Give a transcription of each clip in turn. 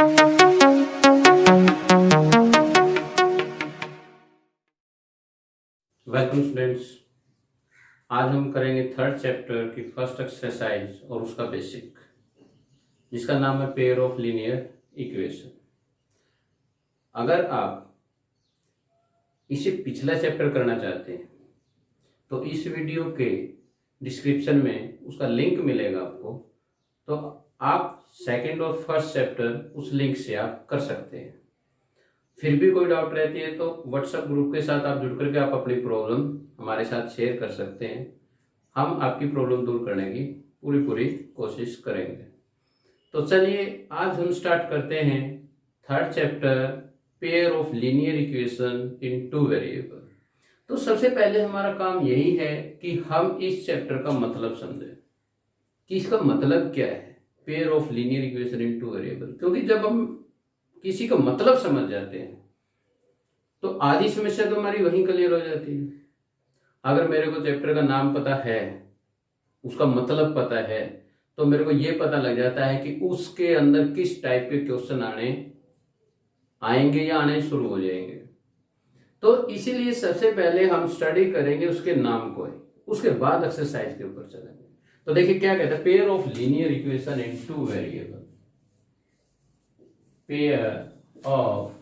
Welcome students. आज हम करेंगे थर्ड चैप्टर की फर्स्ट एक्सरसाइज और उसका बेसिक, जिसका नाम है पेयर ऑफ लीनियर इक्वेशन। अगर आप इसे पिछला चैप्टर करना चाहते हैं तो इस वीडियो के डिस्क्रिप्शन में उसका लिंक मिलेगा आपको, तो आप सेकंड और फर्स्ट चैप्टर उस लिंक से आप कर सकते हैं। फिर भी कोई डाउट रहती है तो व्हाट्सएप ग्रुप के साथ आप जुड़ करके आप अपनी प्रॉब्लम हमारे साथ शेयर कर सकते हैं। हम आपकी प्रॉब्लम दूर करने की पूरी कोशिश करेंगे। तो चलिए आज हम स्टार्ट करते हैं third chapter, pair of linear equation in two variable. तो सबसे पहले हमारा काम यही है कि हम इस चैप्टर का मतलब समझें कि इसका मतलब क्या है, pair of linear equation in two variable. क्योंकि जब हम किसी का मतलब समझ जाते हैं तो आधी समस्या तो हमारी वहीं क्लियर हो जाती है। अगर मेरे को चैप्टर का नाम पता है, उसका मतलब पता है, तो मेरे को यह पता लग जाता है कि उसके अंदर किस टाइप के क्वेश्चन आएंगे या आने शुरू हो जाएंगे। तो इसीलिए सबसे पहले हम स्टडी करेंगे उसके नाम को, उसके बाद एक्सरसाइज के ऊपर चलेंगे। तो देखिए क्या कहता है, pair of linear equation in two variable. Pair of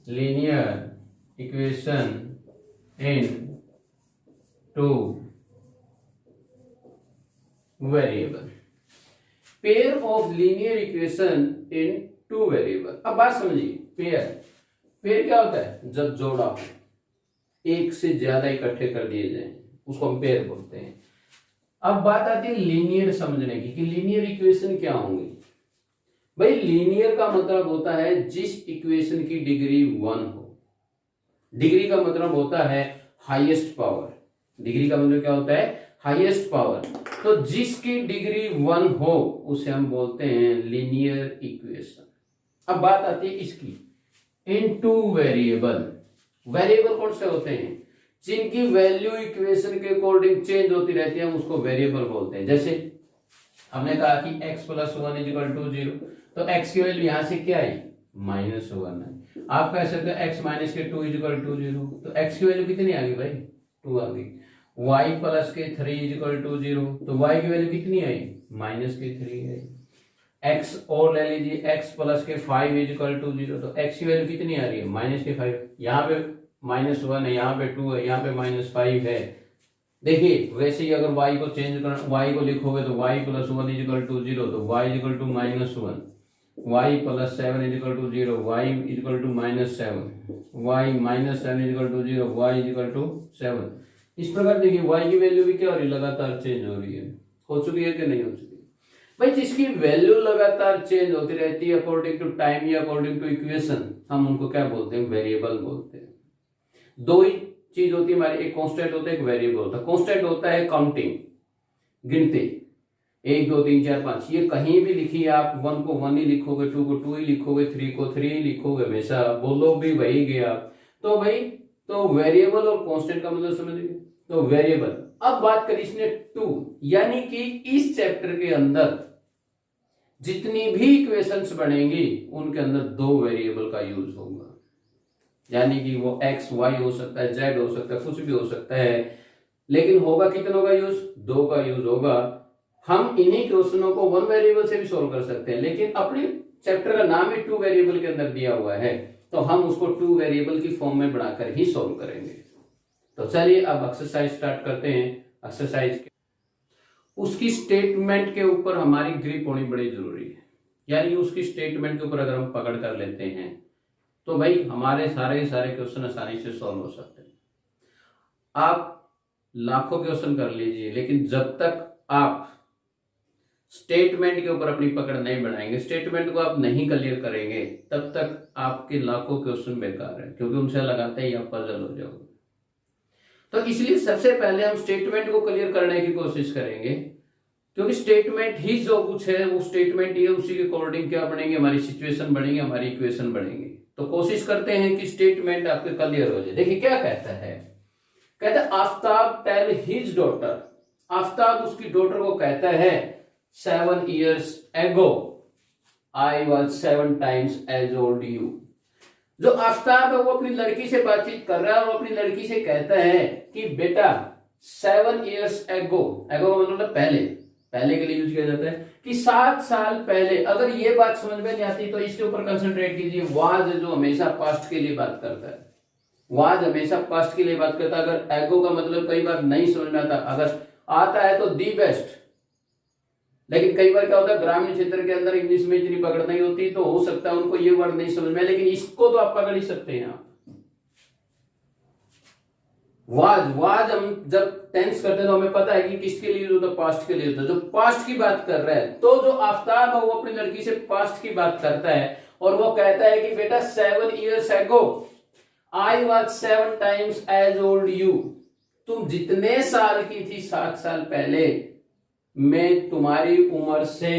linear equation in two variable. Pair of linear equation in two variable. अब बात समझिए, पेयर क्या होता है? जब जोड़ा हो, एक से ज्यादा इकट्ठे कर दिए जाए उसको हम पेयर बोलते हैं। अब बात आती है लीनियर समझने की कि लीनियर इक्वेशन क्या होंगी। भाई लीनियर का मतलब होता है जिस इक्वेशन की डिग्री 1 हो। डिग्री का मतलब होता है हाईएस्ट पावर। डिग्री का मतलब क्या होता है? Highest power. तो जिसकी डिग्री 1 हो उसे हम बोलते हैं लीनियर इक्वेशन। अब बात आती है इसकी इन टू वेरिएबल। वेरिएबल कौन से होते हैं? जिनकी वैल्यू इक्वेशन के अकॉर्डिंग चेंज होती रहती है, हम उसको वेरिएबल बोलते हैं। जैसे हमने कहा कि x + 1 = 0, तो x की वैल्यू यहां से क्या आई? -1 है। आप कह सकते हो x - 2 = 0, तो x की वैल्यू कितनी आ गई भाई? 2 आ गई। y + 3 = 0, तो y की वैल्यू कितनी आई? -3 आई। x और ले लीजिए, x + 5 = 0, तो x की वैल्यू कितनी आ रही है? -5। यहाँ पे -1 है, यहाँ पे 2 है, यहाँ पे -5 है। देखिए वैसे ही अगर y को चेंज कर, y को लिखोगे तो y + 1 = 0, तो y = -1, y + 7 = 0, y = -7, y -7 = 0, y = 7। इस प्रकार देखिए y की वैल्यू भी क्या हो रही है? लगातार चेंज हो रही है। हो चुकी है कि नहीं हो चुकी? भाई जिसकी वैल्यू लगातार चेंज होती रहती है अकॉर्डिंग टू टाइम या अकॉर्डिंग टू इक्वेशन, हम उनको क्या बोलते हैं? वेरिएबल बोलते हैं। दो ही चीज होती है हमारी, एक कांस्टेंट होता है, एक वेरिएबल होता है। कांस्टेंट होता है काउंटिंग, गिनती, 1 2 3 4 5। ये कहीं भी लिखिए आप, 1 को 1 ही लिखोगे, 2 को 2 ही लिखोगे, 3 को 3 ही लिखोगे, हमेशा बोलो भी वही गया। तो भाई तो वेरिएबल और कांस्टेंट का मतलब समझ गए। तो वेरिएबल। अब बात करें इसने टू, यानी कि इस चैप्टर के अंदर जितनी भी इक्वेशंस बनेंगी उनके अंदर 2 वेरिएबल का यूज होगा। यानी कि वो x y हो सकता है, z हो सकता है, कुछ भी हो सकता है, लेकिन होगा कितनों का यूज? 2 का यूज होगा। हम इन्हीं क्वेश्चनों को 1 वेरिएबल से भी सोल्व कर सकते हैं, लेकिन अपने चैप्टर का नाम ही 2 वेरिएबल के अंदर दिया हुआ है, तो हम उसको 2 वेरिएबल की फॉर्म में बनाकर ही सोल्व करेंगे। तो चलिए अब एक्सरसाइज स्टार्ट करते हैं। एक्सरसाइज उसकी स्टेटमेंट के ऊपर हमारी ग्रिप होनी बड़ी जरूरी है। यानी उसकी स्टेटमेंट के ऊपर अगर हम पकड़ कर लेते हैं तो भाई हमारे सारे क्वेश्चन आसानी से सॉल्व हो सकते हैं। आप लाखों क्वेश्चन कर लीजिए, लेकिन जब तक आप स्टेटमेंट के ऊपर अपनी पकड़ नहीं बनाएंगे, स्टेटमेंट को आप नहीं क्लियर करेंगे, तब तक आपके लाखों क्वेश्चन बेकार है, क्योंकि उनसे लगाते ही आप पजल हो जाओगे। तो इसलिए सबसे पहले हम स्टेटमेंट को क्लियर करने की कोशिश करेंगे, क्योंकि स्टेटमेंट ही जो कुछ है वो स्टेटमेंट ही है, उसी के अकॉर्डिंग क्या बनेंगे? हमारी सिचुएशन बनेगी, हमारी इक्वेशन बनेगी। तो कोशिश करते हैं कि स्टेटमेंट आपके क्लियर हो जाए। देखिए क्या कहता है, कहता है Aftab tell his daughter. Aftab उसकी डॉटर को कहता है 7 years ago I was 7 times as old you. जो आफ्ताब है वो अपनी लड़की से बातचीत कर रहा है और वो अपनी लड़की से कहता है कि बेटा 7 years ago, एगो का मतलब पहले, पहले के लिए यूज किया जाता है कि 7 साल पहले। अगर ये बात समझ में नहीं आती तो इसके ऊपर कंसंट्रेट कीजिए। वाज जो हमेशा पास्ट के लिए बात करता है, वाज हमेशा पास्ट के लिए बात करता है। अगर एगो का मतलब कई बार नहीं समझ में आता, अगर आता है तो दी बेस्ट, लेकिन कई बार क्या होता है ग्रामीण क्षेत्र के अंदर इंग्लिश में इतनी पकड़ नहीं होती तो हो सकता है उनको ये वर्ड नहीं समझ में, लेकिन इसको तो आप पकड़ ही सकते हैं। आप वाज हम जब टेंस करते हैं तो हमें पता है कि किसके लिए होता है, पास्ट के लिए होता है। जो पास्ट की बात कर रहा है तो जो आफ्ताब है वो अपनी लड़की से पास्ट की बात करता है और वो कहता है कि बेटा 7 years ago I was 7 times as old you. तुम जितने साल की थी 7 साल पहले, मैं तुम्हारी उम्र से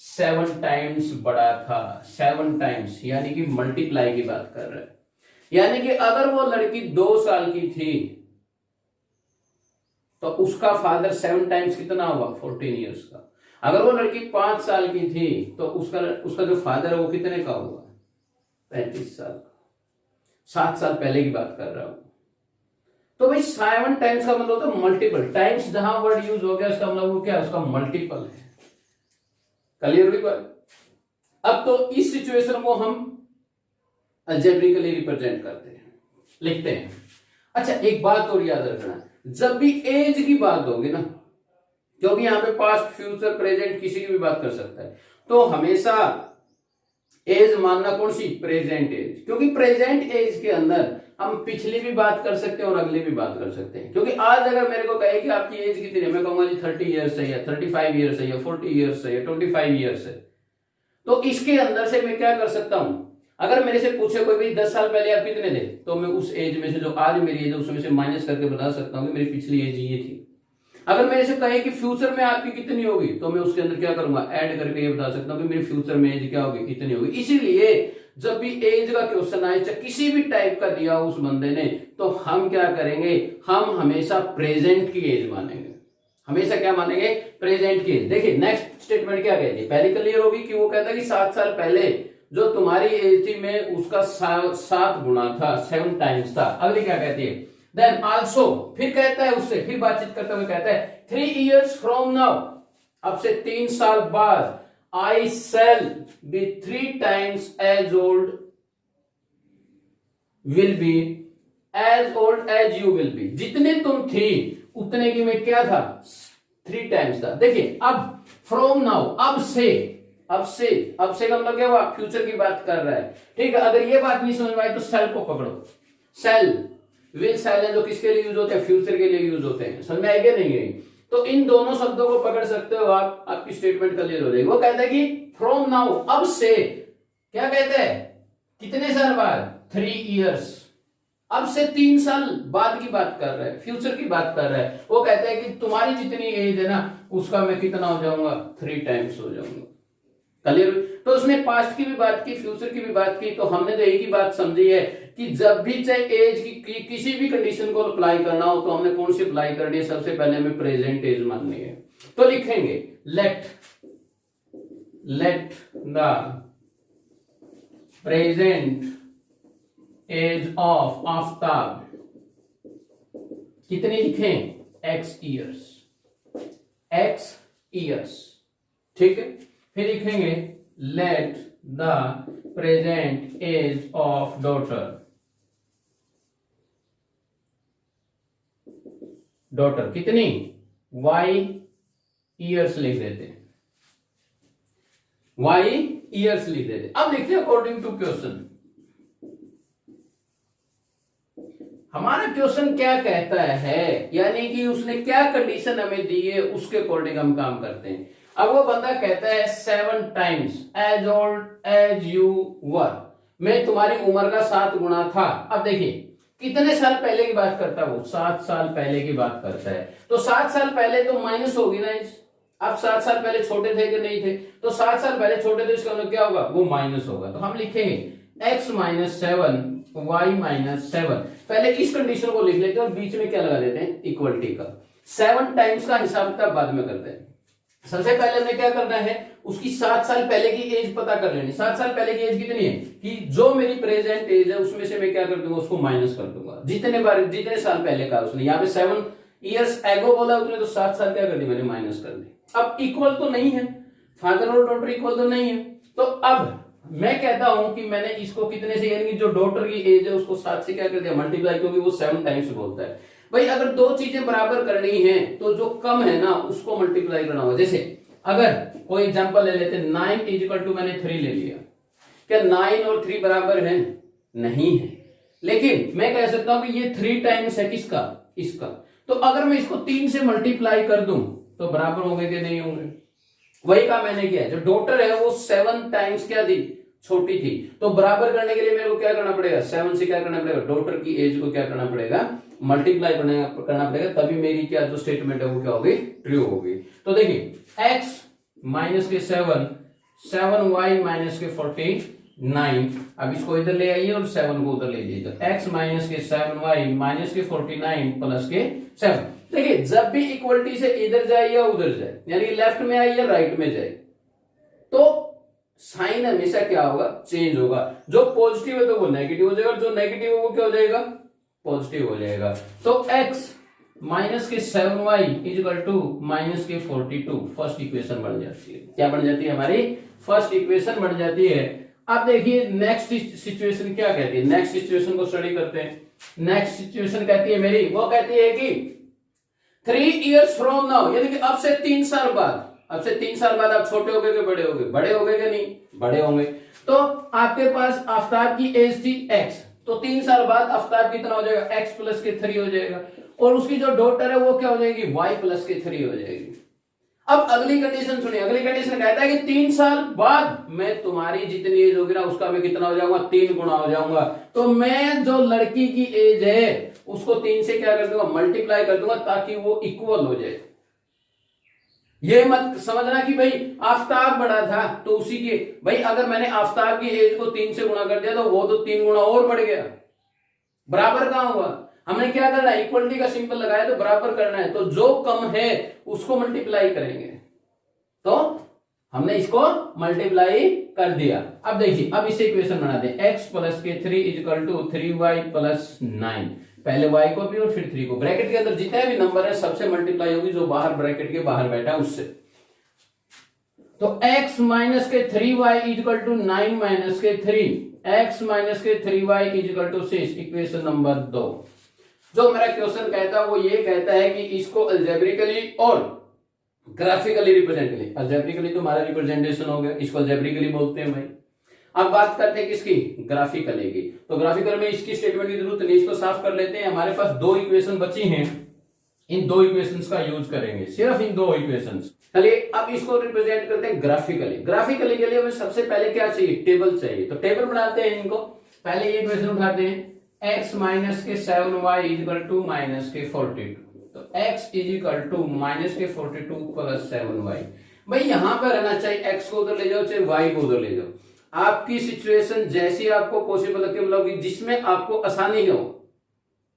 7 times बड़ा था। 7 times यानी कि मल्टीप्लाई की बात कर रहा है। यानी कि अगर वो लड़की 2 साल की थी तो उसका फादर 7 times कितना हुआ, 14 years का। अगर वो लड़की 5 साल की थी तो उसका जो फादर है वो कितने का हुआ, 35 साल का। 7 साल पहले की बात कर रहा हूं। तो भाई 7 times का मतलब होता है मल्टीपल टाइम्स। जहां वर्ड यूज हो गया उसका मतलब वो क्या है, उसका मल्टीपल है। क्लियर हुई बात। अब तो इस सिचुएशन को हम अलजेब्रिकली रिप्रेजेंट करते हैं, लिखते हैं। अच्छा एक बात और याद रखना, जब भी एज की बात होगी ना, क्योंकि यहां पे पास्ट फ्यूचर प्रेजेंट किसी की भी बात कर सकता है, तो हमेशा एज मानना कौन सी, प्रेजेंट एज। क्योंकि प्रेजेंट एज के अंदर हम पिछली भी बात कर सकते हैं और अगली भी बात कर सकते हैं। क्योंकि आज अगर मेरे को कहे कि आपकी एज कितनी है, मैं कहूंगा जी 30 years है या 35 years है या 40 years है या 25 years है, तो इसके अंदर से मैं क्या कर सकता हूं, अगर मेरे से पूछे कोई भाई 10 साल पहले आप कितने थे, तो मैं उस एज में से जो आज मेरी एज है उसमें से माइनस करके बता सकता हूं कि मेरी पिछली एज ये थी। अगर मेरे से कहे कि फ्यूचर में आपकी कितनी होगी, तो मैं उसके अंदर क्या करूंगा, ऐड करके ये बता सकता हूं कि मेरी फ्यूचर में एज क्या होगी, कितनी होगी। इसीलिए जब भी एज का क्वेश्चन आए, चाहे किसी भी टाइप का दिया उस बंदे ने, तो हम क्या करेंगे, हम हमेशा प्रेजेंट की एज मानेंगे। हमेशा क्या मानेंगे, प्रेजेंट की एज। देखिए नेक्स्ट स्टेटमेंट क्या कहती है, पहले क्लियर होगी कि वो कहता है कि 7 साल पहले जो तुम्हारी एज थी में उसका 7 गुना था, 7 times था। अगली क्या कहती है, देन आल्सो, फिर कहता है उससे, फिर बातचीत करते हुए कहता है 3 years from now, अब से 3 साल बाद, I shall be 3 times as old will be as old as you will be। जितने तुम थी उतने की मैं क्या था, 3 times था। देखिए अब फ्रॉम नाउ, अब से का मतलब क्या हुआ, फ्यूचर की बात कर रहा है। ठीक है, अगर ये बात नहीं समझ में आई तो सेल को पकड़ो। सेल, विल, सेल है जो किसके लिए यूज होते हैं, फ्यूचर के लिए यूज होते हैं। समझ में आएगा नहीं है, तो इन दोनों शब्दों को पकड़ सकते हो आप, आपकी स्टेटमेंट क्लियर हो जाएगी। वो कहता है कि फ्रॉम नाउ, अब से, क्या कहते हैं, कितने साल बाद, 3 years, अब से 3 साल बाद की बात कर रहा है, फ्यूचर की बात कर रहा है। वो कहता है कि तुम्हारी जितनी एज है ना उसका मैं कितना हो जाऊंगा, 3 times हो जाऊंगा। क्लियर। तो उसने पास्ट की भी बात की, फ्यूचर की भी बात की, तो हमने तो एक ही बात समझी है कि जब भी चाहे एज की किसी भी कंडीशन को अप्लाई करना हो तो हमने कौन सी अप्लाई करनी है, सबसे पहले हमें प्रेजेंट एज माननी है। तो लिखेंगे let the present age of Aftab, कितनी लिखें, x years। ठीक है, फिर लिखेंगे let the present age of daughter कितनी, y years लिख देते, y years लिख देते। अब देखते हैं अकॉर्डिंग टू क्वेश्चन, हमारा क्वेश्चन क्या कहता है, यानी कि उसने क्या कंडीशन हमें दी है उसके अकॉर्डिंग हम काम करते हैं। अब वो बंदा कहता है 7 times as old as you were, मैं तुम्हारी उम्र का 7 गुना था। अब देखिए कितने साल पहले की बात करता है वो, 7 साल पहले की बात करता है। तो 7 साल पहले तो माइनस होगी ना, अब 7 साल पहले छोटे थे कि नहीं थे, तो 7 साल पहले छोटे थे, इसका मतलब क्या होगा, वो माइनस होगा। तो हम लिखेंगे x - 7 y - 7। पहले इस कंडीशन को लिख लेते हैं और बीच में क्या लगा देते हैं, इक्वलिटी का। 7 times का हिसाब किताब बाद में करते हैं। सबसे पहले हमें क्या करना है, उसकी 7 साल पहले की एज पता कर लेनी। 7 साल पहले की एज कितनी है कि जो मेरी प्रेजेंट एज है उसमें से मैं क्या कर दूंगा, उसको माइनस कर दूंगा जितने साल पहले का उसने। यहाँ पे 7 ईयर्स एगो बोला उसने, तो 7 साल क्या कर दी मैंने, माइनस कर दी। अब इक्वल तो नहीं है, फादर और डॉटर इक्वल तो नहीं है, तो अब मैं कहता हूं कि मैंने इसको कितने से, यानी जो डॉटर की एज है उसको 7 से क्या कर दिया, मल्टीप्लाई, क्योंकि वो 7 टाइम्स बोलता है। भाई अगर दो चीजें बराबर करनी है तो जो कम है ना उसको मल्टीप्लाई करना होगा। जैसे अगर कोई एग्जांपल ले लेते हैं, 9 इक्वल टू मैंने 3 ले लिया, क्या 9 और 3 बराबर है? नहीं है, लेकिन मैं कह सकता हूं कि ये 3 टाइम्स है किसका, इसका। तो अगर मैं इसको 3 से मल्टीप्लाई कर दूं तो बराबर होंगे कि नहीं होंगे? वही काम मैंने किया है। जो डॉटर है वो 7 टाइम्स क्या थी, छोटी थी, तो बराबर करने के लिए मेरे को क्या करना पड़ेगा, 7 से क्या करना पड़ेगा, डॉटर की एज को क्या करना पड़ेगा, मल्टीप्लाई करना पड़ेगा, तभी मेरी क्या जो स्टेटमेंट है वो क्या होगी, ट्रू होगी। तो देखिए x माइनस के 7, 7y माइनस के 49, अब इसको इधर ले आइए और 7 को उधर ले जाइए, तो x माइनस के 7y माइनस के 49 प्लस के 7। देखिए जब भी इक्वलिटी से इधर जाए या उधर जाए, यानी लेफ्ट में आए या राइट में जाए, तो साइन हमेशा क्या होगा, चेंज होगा। जो पॉजिटिव है तो वो नेगेटिव हो जाएगा, जो नेगेटिव है वो क्या हो जाएगा, पॉजिटिव हो जाएगा। तो x माइनस के 7y इक्वल टू माइनस के 42 फर्स्ट इक्वेशन बन जाती है। क्या बन जाती है, हमारी फर्स्ट इक्वेशन बन जाती है। अब देखिए नेक्स्ट सिचुएशन क्या कहती है, नेक्स्ट सिचुएशन को स्टडी करते हैं। नेक्स्ट सिचुएशन कहती है मेरी, वो कहती है कि 3 years फ्रॉम नाउ, यानी कि अब से 3 साल बाद, अब से 3 साल बाद आप छोटे हो गए कि बड़े हो गए, बड़े हो गए कि नहीं, बड़े होंगे। तो आपके पास आफ्ताब की एज थी x, तो 3 साल बाद आफ्ताब कितना हो जाएगा, x प्लस के 3 हो जाएगा, और उसकी जो डॉटर है वो क्या हो जाएगी, y प्लस के 3 हो जाएगी। अब अगली कंडीशन सुनिए, अगली कंडीशन कहता है कि 3 साल बाद मैं तुम्हारी जितनी एज होगी ना उसका मैं कितना हो जाऊंगा, 3 गुना हो जाऊंगा। तो मैं जो लड़की की एज है उसको 3 से क्या कर दूंगा, मल्टीप्लाई कर दूंगा, ताकि वो इक्वल हो जाए। ये मत समझना कि भाई आफ्ताब बड़ा था तो उसी के, भाई अगर मैंने आफ्ताब की एज को 3 से गुणा कर दिया तो वो तो 3 गुना और बढ़ गया, बराबर कहां हुआ। हमने क्या करना है, इक्वलिटी का सिंबल लगाया तो बराबर करना है, तो जो कम है उसको मल्टीप्लाई करेंगे। तो हमने इसको मल्टीप्लाई कर दिया। अब देखिए, अब इसे इक्वेशन बनाते हैं, x प्लस के 3 इक्वल टू 3y प्लस 9। पहले y को भी और फिर 3 को, ब्रैकेट के अंदर जितने भी नंबर है सबसे मल्टीप्लाई होगी, जो बाहर ब्रैकेट के बाहर बैठा है उससे। तो x माइनस के 3y इक्वल टू 9 माइनस के 3, x माइनस के 3y equal to 6, equation number 2। जो मेरा क्वेश्चन कहता है वो ये कहता है कि इसको अलजेब्रिकली और ग्राफिकली रिप्रेजेंट करें। अलजेब्रिकली तो हमारा रिप्रेजेंटेशन हो गया, इसको अलजेब्रिकली बोलते हैं भाई। अब बात करते हैं किसकी, ग्राफिकली की। तो ग्राफिकल में इसकी स्टेटमेंट की जरूरत नहीं, इसको साफ कर लेते हैं। हमारे पास 2 इक्वेशन बची हैं, इन 2 इक्वेशंस का यूज करेंगे, सिर्फ इन 2 इक्वेशंस। चलिए अब इसको रिप्रेजेंट करते हैं ग्राफिकली। ग्राफिकली के लिए हमें सबसे पहले क्या चाहिए, टेबल चाहिए। तो टेबल बनाते हैं इनको। पहले ये इक्वेशन उठाते हैं, x माइनस के 7y इक्वल टू माइनस के 42, तो x is equal to minus के 42 प्लस 7y। भाई यहां पर रहना चाहिए, x को उधर ले जाओ चाहे y को उधर ले जाओ, आपकी सिचुएशन जैसी आपको पॉसिबल लगती है, मतलब जिसमें आपको आसानी हो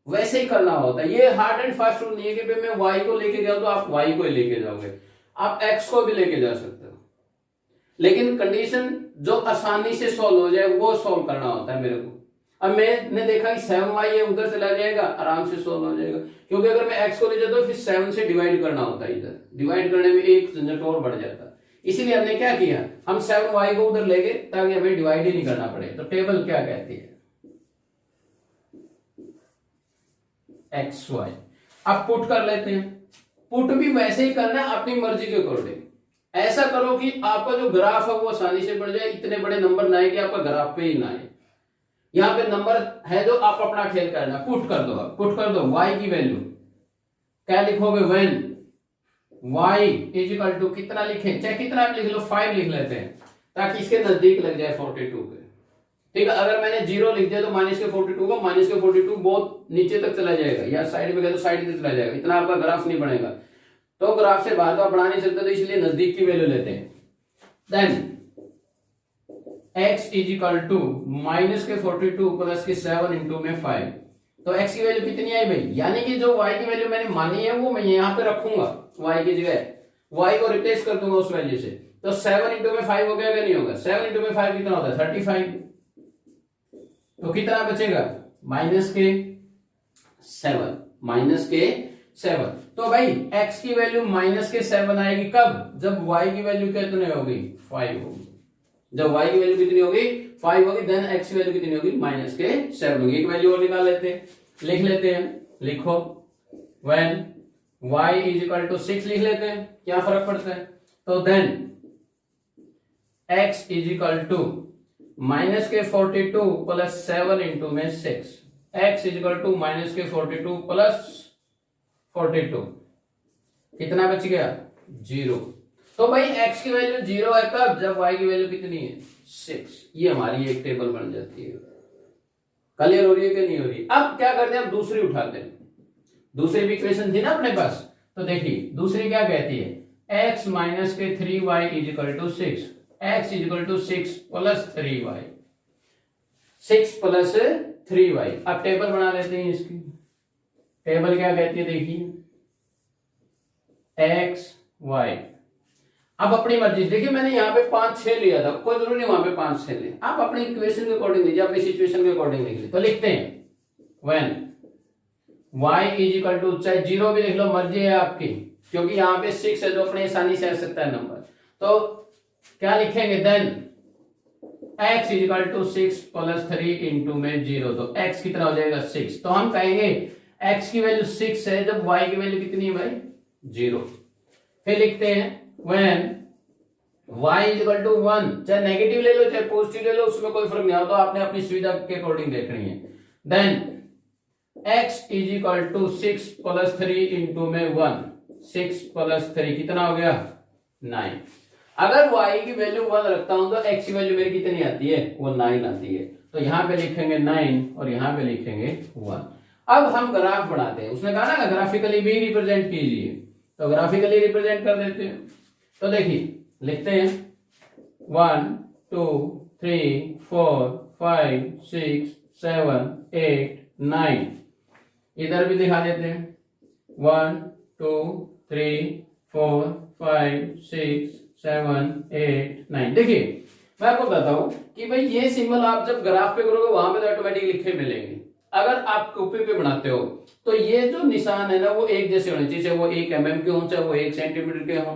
वैसे ही करना होता है। ये हार्ड एंड फास्ट रूल नहीं है कि मैं y को लेके जाऊं तो आप y को ही लेके जाओगे, आप x को भी लेके जा सकते हो, लेकिन कंडीशन जो आसानी से सॉल्व हो जाए वो सॉल्व करना होता है मेरे को। अब मैंने देखा कि 7y है उधर चला जाएगा, आराम से सॉल्व हो जाएगा, क्योंकि अगर मैं x को ले जाता हूं फिर 7 से डिवाइड करना होता है, इधर डिवाइड करने में एक झंझट और बढ़ जाता है। इसीलिए हमने क्या किया, हम 7y को उधर ले गए ताकि हमें डिवाइड ही नहीं करना पड़े। तो टेबल क्या कहती है, xy। अब पुट कर लेते हैं, पुट भी वैसे ही करना है अपनी मर्जी के अकॉर्डिंग। ऐसा करो कि आपका जो ग्राफ है वो आसानी से बढ़ जाए, इतने बड़े नंबर ना आए कि आपका ग्राफ पे ही ना आए। यहां पे नंबर है जो आप अपना खेल करना, पुट कर दो, पुट कर दो y की वैल्यू क्या लिखोगे, when y is equal to कितना लिखें, चाहे कितना आप लिख लो, 5 लिख लेते हैं ताकि इसके नजदीक लग जाए 42 के। ठीक है, अगर मैंने 0 लिख दिया तो माइनस के 42 को, माइनस के 42 बहुत नीचे तक चला जाएगा, या साइड में गया तो साइड में चला जाएगा, इतना आपका ग्राफ नहीं बनेगा। तो ग्राफ से बाहर तो आप बढ़ा नहीं सकते, तो इसलिए नजदीक की वैल्यू लेते हैं। Then x is equal to minus के 42 प्लस के 7 इंटू में 5, तो x की वैल्यू कितनी आई भाई, यानी कि जो y की वैल्यू मैंने मानी है वो मैं यहाँ पे रखूंगा y की जगह, y को रिप्लेस कर दूंगा उस वैल्यू से, तो 7 इंटू में 5 हो गया क्या नहीं होगा? 7 इंटू में 5 कितना होता है? 35। तो कितना बचेगा? माइनस के 7, माइनस के 7। तो भाई x की वैल्यू माइनस के 7 आएगी कब? जब y की वैल्यू कितनी होगी? 5 होगी। जब y की वैल्यू कितनी होगी? 5 होगी, देन x की वैल्यू कितनी होगी? माइनस के 7 होगी। एक वैल्यू और निकाल लेते हैं, लिख लेते हैं। लिखो when y is equal to 6 लिख लेते हैं, क्या फर्क पड़ता है? तो then x is equal to minus के 42 प्लस 7 इंटू में 6। x is equal to minus के 42 प्लस 42, कितना बच गया? 0। तो भाई x की वैल्यू 0 है कब? जब y की वैल्यू कितनी है? 6। ये हमारी एक टेबल बन जाती है। क्लियर हो रही है कि नहीं हो रही? अब क्या करते हैं? अब दूसरी उठाते हैं। दूसरी भी इक्वेशन थी ना अपने पास, तो देखिए दूसरी क्या कहती है? x माइनस के 3y is equal to 6। x is equal to 6 plus 3y, 6 plus 3y। अब टेबल बना लेते हैं इसकी। टेबल क्या कहती है देखिए, x y। अब अपनी मर्जी, देखिए मैंने यहाँ पे 5 6 लिया था, कोई जरूरी नहीं वहां पे 5 6 ले, आप अपनी इक्वेशन के अकॉर्डिंग लीजिए, अपनी सिचुएशन के अकॉर्डिंग लिख लीजिए। तो लिखते हैं when y is equal to, चाहे 0 भी लिख लो, मर्जी है आपकी, क्योंकि यहाँ पे 6 है जो अपने आसानी से आ सकता है नंबर। तो क्या लिखेंगे? Then x is equal to 6 plus 3 into में 0, तो x कितना हो जाएगा? 6। तो हम कहेंगे x की वैल्यू 6 है जब y की वैल्यू कितनी है भाई? 0। फिर लिखते हैं when y is equal to 1, चाहे नेगेटिव ले लो चाहे पॉजिटिव ले लो, उसमें कोई फर्क नहीं आता, तो आपने अपनी सुविधा के अकॉर्डिंग देखनी है। Then x is equal to 6 plus 3 into में 1, 6 प्लस 3 कितना हो गया? 9। अगर y की वैल्यू 1 रखता हूं तो x की वैल्यू मेरी कितनी आती है? वो 9 आती है। तो यहां पे लिखेंगे 9 और यहां पे लिखेंगे 1। अब हम ग्राफ बनाते हैं। उसने कहा ना ग्राफिकली भी रिप्रेजेंट कीजिए, तो ग्राफिकली रिप्रेजेंट कर देते हैं। तो देखिए लिखते हैं 1 2 3 4 5 6 7 8 9। इधर भी दिखा देते हैं 1 2 3 4 5 6 7 8 9। देखिए मैं आपको बताता हूं कि भाई ये सिंबल आप जब ग्राफ पे करोगे वहां पे तो ऑटोमेटिक लिखे मिलेंगे। अगर आप कॉपी पे बनाते हो तो ये जो निशान है ना वो एक जैसे होने चाहिए, चाहे वो 1 mm के हों चाहे वो 1 सेंटीमीटर के हों,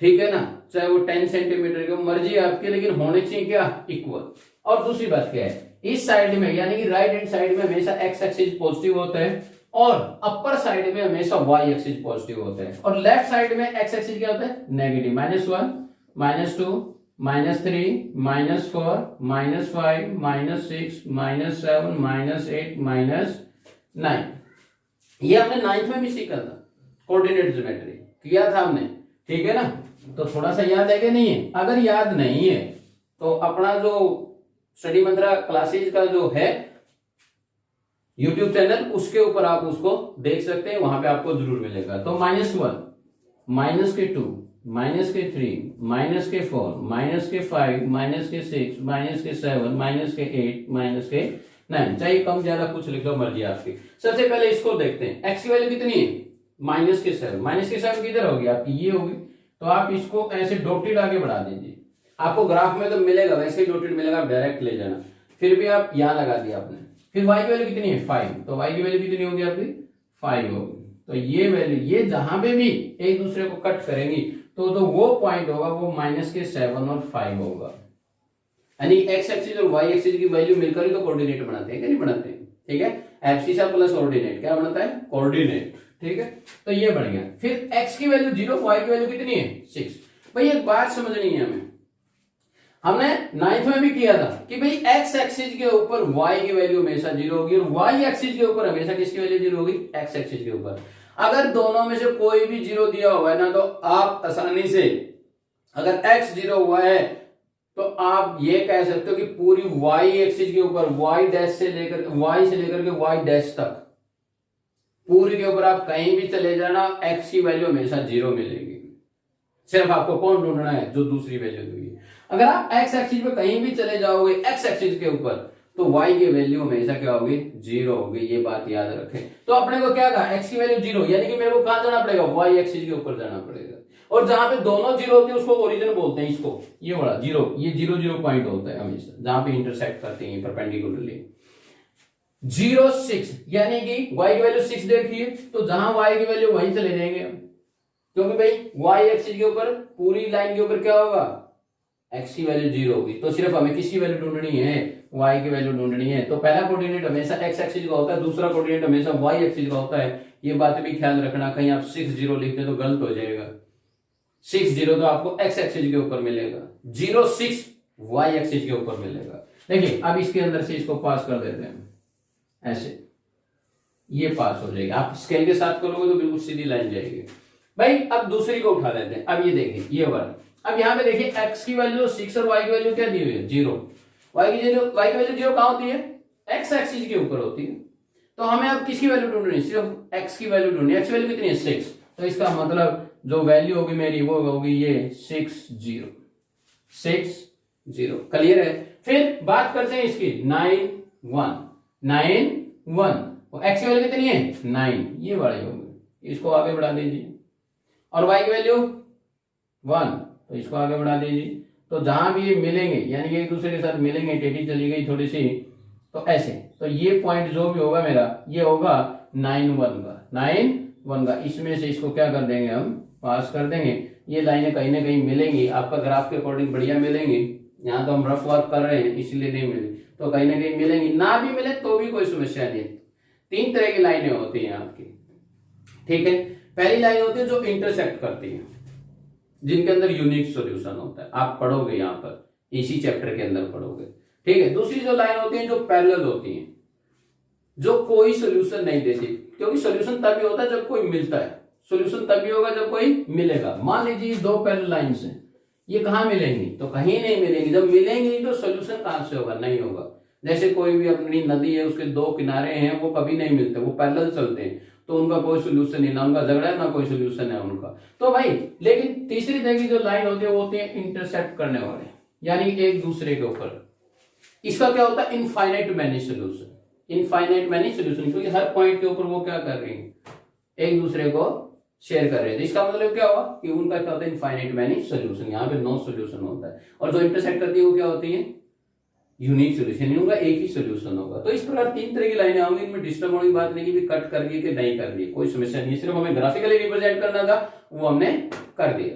ठीक है ना, चाहे वो 10 सेंटीमीटर के, मर्जी आपकी, लेकिन होने चाहिए क्या? इक्वल। और दूसरी बात क्या है, इस साइड में यानी कि राइट हैंड साइड में हमेशा x एक्सिस पॉजिटिव होता है और अपर साइड में हमेशा y एक्सिस पॉजिटिव होता है, और लेफ्ट साइड में x एक्सिस क्या होता है? नेगेटिव। -1 -2 -3 -4 -5 -6 -7 -8 -9। ये हमने 9th में भी सीखा था, कोऑर्डिनेट ज्योमेट्री किया था हमने, ठीक है ना। तो थोड़ा सा याद है कि नहीं है? अगर याद नहीं है तो अपना जो स्टडी मंत्रा क्लासेज का जो है यूट्यूब चैनल, उसके ऊपर आप उसको देख सकते हैं, वहां पे आपको जरूर मिलेगा। तो -1 -2 -3 -4 -5 -6 -7 -8 -9, चाहे कम ज्यादा कुछ लिख लो, मर्जी आपकी। सबसे पहले इसको देखते हैं, x की वैल्यू कितनी है? -7 किधर होगी आपकी? ये होगी। तो आप इसको ऐसे डॉटेड आगे बढ़ा दीजिए, आपको ग्राफ में तो मिलेगा वैसे ही डॉटेड मिलेगा, आप डायरेक्ट ले जाना। फिर भी आप यहां लगा दिया आपने। फिर y की वैल्यू कितनी है? 5, तो y की वैल्यू कितनी होगी आपकी? 5 होगी। तो ये वैल्यू, ये जहां पे भी एक दूसरे को कट करेंगी तो वो पॉइंट होगा वो -7 और 5 होगा, यानी x एक्सिस और y एक्सिस की वैल्यू मिलकर ही तो कोऑर्डिनेट बनाते हैं, क्या नहीं बनाते हैं? ठीक है, एब्सिसा प्लस ऑर्डिनेट क्या बनता है? कोऑर्डिनेट। ठीक है, तो ये बढ़ गया। फिर x की वैल्यू 0, y की वैल्यू कितनी है? 6। भाई एक बात समझनी है हमें, हमने 9th में भी किया था कि भाई x एक्सिस के ऊपर y की वैल्यू हमेशा 0 होगी और y एक्सिस के ऊपर हमेशा किसकी वैल्यू 0 होगी? x एक्सिस के ऊपर। अगर दोनों में से कोई भी 0 दिया हुआ है ना, तो आप आसानी से, अगर x 0 हुआ है तो आप ये कह सकते हो कि पूरी y एक्सिस के ऊपर y डैश से लेकर के y डैश तक पूरी के ऊपर आप कहीं भी चले जाना, x की वैल्यू हमेशा 0 मिलेगी। सिर्फ आपको कौन ढूंढना है? जो दूसरी वैल्यू दी। अगर आप x एक्सिस पे कहीं भी चले जाओगे x एक्सिस के ऊपर, तो y की वैल्यू हमेशा क्या होगी? 0 होगी। ये बात याद रखें। तो अपने को क्या कहा? x की वैल्यू 0, यानी कि मेरे को कहां जाना पड़ेगा? y एक्सिस के ऊपर जाना पड़ेगा। और जहां पे दोनों जीरो होते हैं उसको ओरिजिन बोलते हैं, इसको ये बड़ा जीरो, ये 0 0 पॉइंट होता है हमेशा जहां पे इंटरसेक्ट करते हैं परपेंडिकुलरली। 0 6 यानी कि y की वैल्यू 6 देखिए तो जहां y की वैल्यू वहीं चले जाएंगे हम, क्योंकि भाई y एक्सिस के ऊपर पूरी लाइन के ऊपर क्या होगा, x की वैल्यू 0 होगी। तो सिर्फ हमें किसकी वैल्यू ढूंढनी है, y की वैल्यू ढूंढनी है। तो पहला कोऑर्डिनेट हमेशा x एक्सिस का होता है, दूसरा कोऑर्डिनेट हमेशा y एक्सिस का होता है। ये बात भी ख्याल रखना, कहीं आप 6 0 लिख दें तो गलत हो जाएगा। 6 0 तो आपको x एक्सिस के ऊपर मिलेगा, 0 6 y एक्सिस के ऊपर मिलेगा। देखिए अब इसके अंदर से इसको पास कर देते हैं ऐसे, ये पास हो जाएगा। आप स्केल के साथ करोगे तो बिल्कुल सीधी लाइन जाएगी। भाई अब दूसरी को उठा लेते हैं। अब ये देखिए ये वाला, अब यहाँ पे देखिए x की वैल्यू 6 और y की वैल्यू क्या दी हुई है 0। y की वैल्यू 0 कहां होती है, x एक्सिस के ऊपर होती है। तो हमें अब किसकी वैल्यू ढूंढनी है, सिर्फ x की वैल्यू ढूंढनी है। x वैल्यू कितनी है 6, तो इसका मतलब जो वैल्यू होगी मेरी वो होगी ये 6 0 6 0। क्लियर है। फिर बात करते हैं इसकी 9 1 9 1, और x की वैल्यू कितनी है 9, ये वाली होगी, इसको आगे बढ़ा दीजिए। और y की वैल्यू 1, तो इसको आगे बढ़ा दीजिए। तो जहां भी ये मिलेंगे यानी कि एक दूसरे के साथ मिलेंगे, टेढ़ी चली गई थोड़ी सी, तो ऐसे, तो ये पॉइंट जो भी होगा मेरा ये होगा 9 1 का, 9 1 का। इसमें से इसको क्या कर देंगे हम, पास कर देंगे। ये लाइनें कहीं ना कहीं मिलेंगी, आपका ग्राफ के अकॉर्डिंग बढ़िया मिलेंगी। यहाँ तो हम रफ वर्क कर रहे हैं इसलिए नहीं मिले, तो कहीं ना कहीं मिलेंगी, ना भी मिले तो भी कोई समस्या नहीं। 3 तरह की लाइनें होती हैं आपकी, ठीक है। पहली लाइन होती है जो इंटरसेक्ट करती है, जिनके अंदर यूनिक सॉल्यूशन होता है, आप पढ़ोगे यहाँ पर इसी चैप्टर के अंदर पढ़ोगे, ठीक है। दूसरी जो लाइन होती है जो पैरेलल होती है, जो कोई सॉल्यूशन नहीं देती, क्योंकि सॉल्यूशन तभी होता है जब कोई मिलता है, सॉल्यूशन तभी होगा जब कोई मिलेगा। मान लीजिए 2 पैरेलल लाइंस हैं, ये कहां मिलेंगी, तो कहीं नहीं मिलेंगी। जब मिलेंगी तो सॉल्यूशन कहां से होगा, नहीं होगा। जैसे कोई भी अपनी नदी है, उसके 2 किनारे हैं, वो कभी नहीं मिलते, वो पैरेलल चलते हैं, तो उनका कोई सोल्यूशन नहीं, ना उनका झगड़ा है ना कोई सोल्यूशन है उनका। तो भाई लेकिन तीसरी तरह की जो लाइन होती है वो होती है इंटरसेक्ट करने वाले, यानी एक दूसरे के ऊपर। इसका क्या होता है, infinite many solution, infinite many solution, क्योंकि हर पॉइंट के ऊपर वो क्या कर रही है, एक दूसरे को शेयर कर रहे हैं। इसका मतलब क्या हुआ कि उनका क्या होता है, इनफाइनाइट मैनी सोल्यूशन। यहाँ पे नो सोल्यूशन होता है, और जो इंटरसेक्ट करती है वो क्या होती है, यूनिक सोल्यूशन, उनका एक ही सोल्यूशन होगा। तो इस प्रकार 3 तरह की लाइनें होंगी, इनमें डिस्टर्ब होने की बात नहीं कि भी कट कर दी कि नहीं कर दी, कोई समस्या नहीं, सिर्फ हमें ग्राफिकली रिप्रेजेंट करना था, वो हमने कर दिया।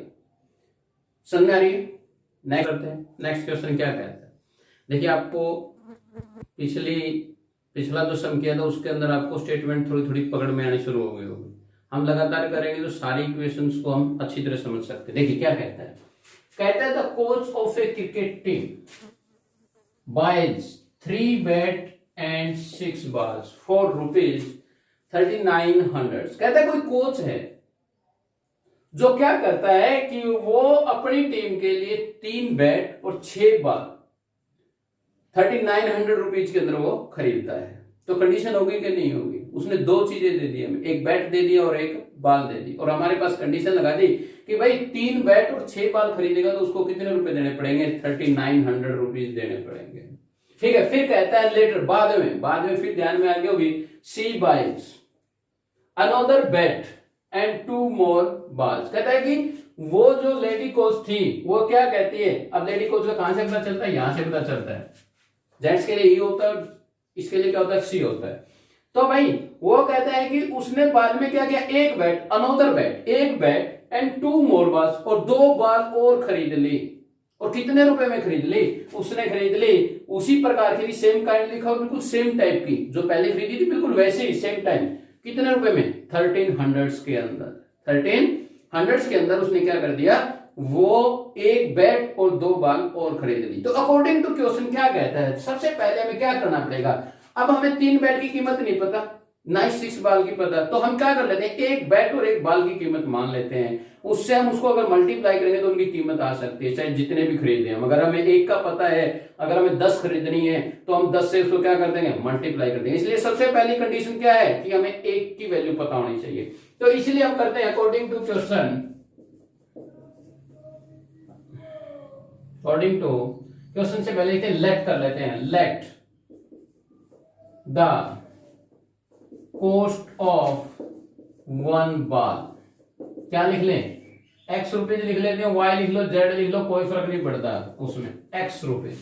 समझ आ रही है। नेक्स्ट करते हैं, नेक्स्ट क्वेश्चन क्या कहता है। देखिए आपको पिछला जो सम किया था उसके अंदर आपको स्टेटमेंट थोड़ी थोड़ी पकड़ में आनी शुरू हो गई होगी। हम लगातार करेंगे तो सारी इक्वेशंस को हम अच्छी तरह समझ सकते हैं। देखिए क्या कहता है, कहता है the coach of A cricket team buys 3 bat and 6 balls for rupees 3900। कहता है कोई कोच है जो क्या करता है कि वो अपनी टीम के लिए 3 बैट और 6 बॉल 3900 रुपीज के अंदर वो खरीदता है। तो कंडीशन होगी कि नहीं होगी, उसने 2 चीजें दे दी हमें, एक बैट दे दिया और एक बॉल दे दी, और हमारे पास कंडीशन लगा दी कि भाई 3 बैट और 6 बॉल खरीदेगा तो उसको कितने रुपए देने पड़ेंगे, 3900 रुपीज देने पड़ेंगे, ठीक है। फिर कहता है लेटर, बाद में फिर ध्यान में आ गई होगी, C buys another bat and 2 more balls. कहता है कि वो जो लेडी कोच थी वो क्या कहती है, अब लेडी कोच का कहां से पता चलता है, यहां से पता चलता है। जेंट्स के लिए ई होता है, इसके लिए क्या होता है, सी होता है। तो भाई वो कहता है कि उसने बाद में क्या किया, एक बैट अनदर बैट, एक बैट एंड 2 मोर बॉल्स, और 2 बॉल और खरीद ली। और कितने रुपए में खरीद ली, उसने खरीद ली उसी प्रकार की, सेम काइंड लिखा हो, बिल्कुल सेम टाइप की जो पहले खरीदी थी, बिल्कुल वैसे ही सेम टाइम। कितने रुपए में, 1300 के अंदर, 1300 के अंदर उसने क्या कर दिया, वो एक बैट और 2 बॉल और खरीद ली। तो अकॉर्डिंग टू क्वेश्चन क्या कहता है, सबसे पहले हमें क्या करना पड़ेगा। अब हमें 3 बैट की कीमत नहीं पता, ना ही 6 बॉल की पता, तो हम क्या कर लेते हैं, एक बैट और एक बॉल की कीमत मान लेते हैं। उससे हम उसको अगर मल्टीप्लाई करेंगे तो उनकी कीमत आ सकती है, चाहे जितने भी खरीदे हम। अगर हमें 1 का पता है, अगर हमें 10 खरीदनी है तो हम 10 से उसको क्या कर देंगे, मल्टीप्लाई कर देंगे। इसलिए सबसे पहली कंडीशन क्या है कि हमें 1 की वैल्यू पता होनी चाहिए। तो इसलिए हम करते हैं according to question, according to question से पहले लेट कर लेते हैं, let the cost of 1 ball, क्या लिख लें, एक्स रुपीज लिख लेते हैं, वाई लिख लो, जेड लिख लो, कोई फर्क नहीं पड़ता उसमें, एक्स रुपीज।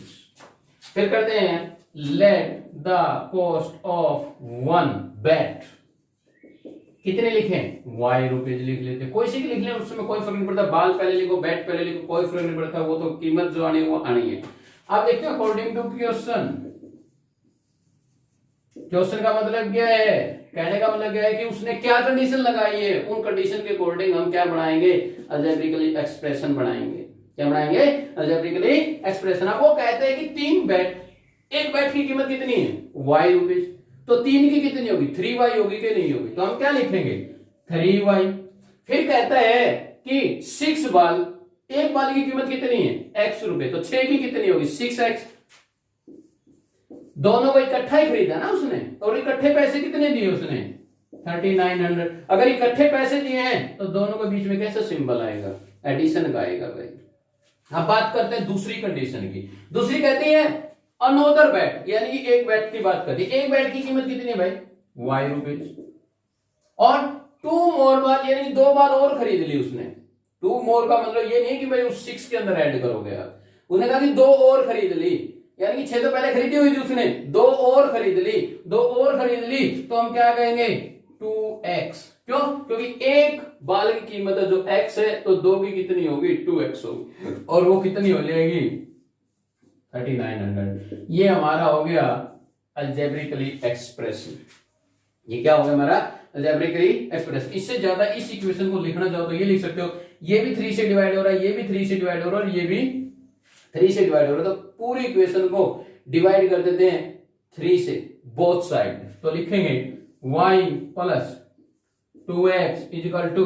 फिर करते हैं let the cost of one bat, कितने लिखें, वाई रुपीज लिख लेते हैं, कोई सी लिख लें, उसमें कोई फर्क नहीं पड़ता, बाल पहले लिखो, बैट पहले लिखो, कोई फर्क नहीं पड़ता, वो तो कीमत जो आनी है वो आनी है। अब देखते हैं अकॉर्डिंग टू क्वेश्चन, क्वेश्चन का मतलब क्या है, कहने का मतलब क्या है कि उसने क्या कंडीशन लगाई है, उन कंडीशन के अकॉर्डिंग हम क्या बनाएंगे, अलजेब्रिकली एक्सप्रेशन बनाएंगे। क्या बनाएंगे, अलजेब्रिकली एक्सप्रेशन। अब वो कहते हैं कि 3 बैट, एक बैट की कीमत कितनी है, वाई रुपीज, तो 3 की कितनी होगी, 3y होगी कि नहीं होगी, तो हम क्या लिखेंगे, 3y। फिर कहता है कि 6 बाल, एक बाल की कीमत कितनी है, x रुपए, तो 6 की कितनी होगी, 6x। दोनों को इकट्ठा ही खरीदा ना उसने, और इकट्ठे पैसे कितने दिए उसने, 3900। अगर इकट्ठे पैसे दिए हैं तो दोनों के बीच में कैसा सिंबल आएगा, एडिशन का आएगा भाई। अब बात करते हैं दूसरी कंडीशन की। दूसरी कहती है अनोदर बैट, यानी कि एक बैट की बात करती है, एक बैट की कीमत कितनी है भाई, वाई रुपीज, और 2 मोर बाल, यानी कि 2 बाल और खरीद ली उसने। 2 मोर का मतलब ये नहीं कि भाई उस 6 के अंदर ऐड करोगे आप, उसने कहा कि 2 और खरीद ली, यानी कि 6 तो पहले खरीदी हुई थी उसने, 2 और खरीद ली, 2 और खरीद ली, तो हम क्या कहेंगे, 2x। क्यों, क्योंकि एक बाल की कीमत है जो x है, तो 2 की कितनी होगी, 2x होगी, और वो कितनी हो जाएगी, 3900। ये हमारा हो गया अलजेब्रिकली एक्सप्रेशन। ये क्या हो गया हमारा अलजेब्रिकली एक्सप्रेशन। इससे ज्यादा इस इक्वेशन को लिखना चाहो तो ये लिख सकते हो, ये भी 3 से डिवाइड हो रहा है, ये भी 3 से डिवाइड हो रहा है, और ये भी 3 से डिवाइड हो रहा है, तो पूरी इक्वेशन को डिवाइड कर देते हैं 3 से, बोथ साइड। तो लिखेंगे y plus 2x is equal to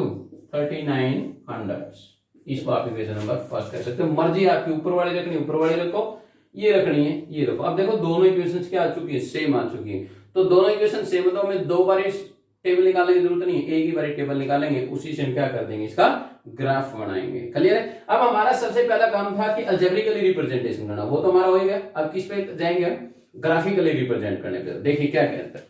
3900। इसको आप इक्वेशन नंबर फर्स्ट कर सकते हो, मर्जी आपकी, ऊपर वाली रखनी ऊपर वाली रखो, ये रखनी है ये रखो। अब देखो दोनों इक्वेशंस क्या आ चुकी है, सेम आ चुकी है, तो दोनों इक्वेशन सेम है, तो हमें 2 बार टेबल निकालने की जरूरत नहीं है, एक ही बार टेबल निकालेंगे, उसी से हम क्या कर देंगे, इसका ग्राफ बनाएंगे। क्लियर है। अब हमारा सबसे पहला काम था कि अलजेब्रिकली रिप्रेजेंटेशन करना, वो तो हमारा हो गया। अब किस पे जाएंगे, ग्राफिकली रिप्रेजेंट करने पे। देखिए क्या कहता है,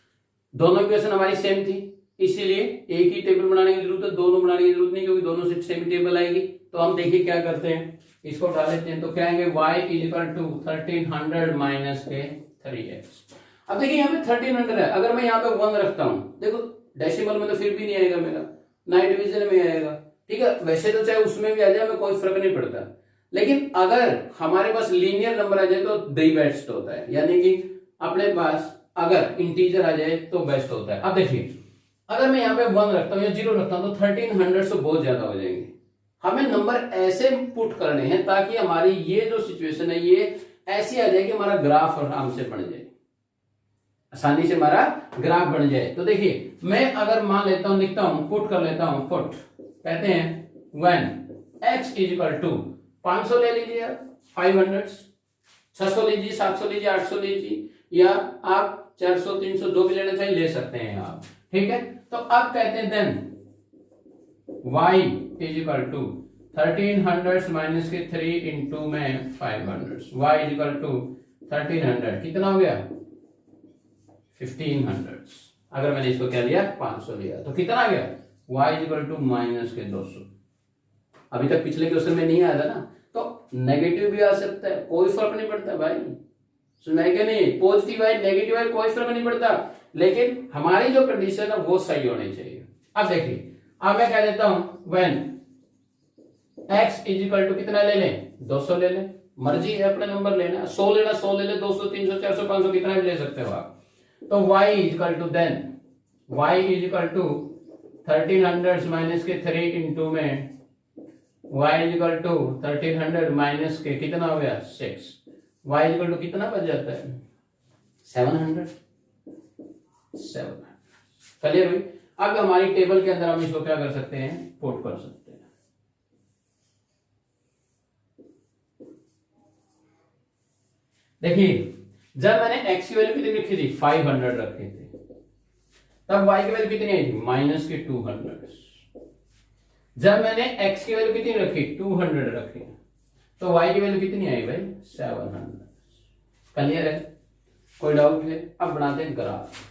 दोनों इक्वेशन हमारी सेम थी, इसीलिए एक ही टेबल बनाने की जरूरत है, दोनों बनाने की जरूरत नहीं, क्योंकि दोनों से सेम टेबल आएगी। तो हम देखिए क्या करते हैं, इसको डाल देते हैं, तो क्या आएंगे, y इक्वल टू 1300 माइनस के 3x। अब देखिए यहाँ पे 1300 है, अगर मैं यहाँ पे 1 रखता हूं, देखो डेसिमल में तो फिर भी नहीं आएगा मेरा, 9 डिवीजन में आएगा, ठीक है। वैसे तो चाहे उसमें भी आ जाए, हमें कोई फर्क नहीं पड़ता, लेकिन अगर हमारे पास लीनियर नंबर आ जाए तो दी बेस्ट होता है, यानी कि अपने पास अगर इंटीजर आ जाए तो बेस्ट होता है। अब देखिए अगर मैं यहाँ पे 1 रखता हूँ या 0 रखता हूँ, तो 1300 से बहुत ज्यादा हो जाएंगे। हमें नंबर ऐसे पुट करने हैं ताकि हमारी ये जो सिचुएशन है ये ऐसी आ जाए कि हमारा ग्राफ आराम से बन जाए, आसानी से हमारा ग्राफ बन जाए। तो देखिए मैं अगर मान लेता हूं, लिखता हूं, पुट कर लेता हूं, पुट कहते हैं व्हेन x इक्वल टू 500 ले लीजिए, 500, 600 लीजिए, 700 लीजिए, 800 लीजिए, या आप 400 300 जो भी लेना चाहिए ले सकते हैं आप, ठीक है। तो अब कहते हैं then y equal to 1300 minus के 3 इंटू में 500, y इक्वल टू 1300 कितना हो गया, 1500। अगर मैंने इसको क्या लिया, 500 लिया, तो कितना आ गया, y इक्वल टू माइनस के 200। अभी तक पिछले क्वेश्चन में नहीं आया था ना, तो नेगेटिव भी आ सकता है, कोई फर्क नहीं पड़ता भाई, सुना है क्या नहीं, पॉजिटिव है नेगेटिव है कोई फर्क नहीं पड़ता, लेकिन हमारी जो कंडीशन है वो सही होनी चाहिए। अब देखिए अब मैं कह देता हूं व्हेन x इक्वल टू कितना ले लें, 200 ले लें, मर्जी है अपने नंबर लेना, 100 लेना 100 ले ले, 200 300 400 500 कितना भी ले सकते हो आप। तो y equal to then y equal to 1300 minus के 3 इंटू में y इक्वल टू 1300 माइनस के कितना हो गया 6, y इक्वल टू कितना बच जाता है 700। चलिए भाई अब हमारी टेबल के अंदर हम इसको क्या कर सकते हैं, पुट कर सकते हैं। देखिए जब मैंने x की वैल्यू कितनी रखी थी, 500 रखे थे, तब y की वैल्यू कितनी आई थी, माइनस के 200। जब मैंने x की वैल्यू कितनी रखी, 200 रखी, तो y की वैल्यू कितनी आई भाई, 700। क्लियर है, कोई डाउट है। अब बनाते हैं ग्राफ।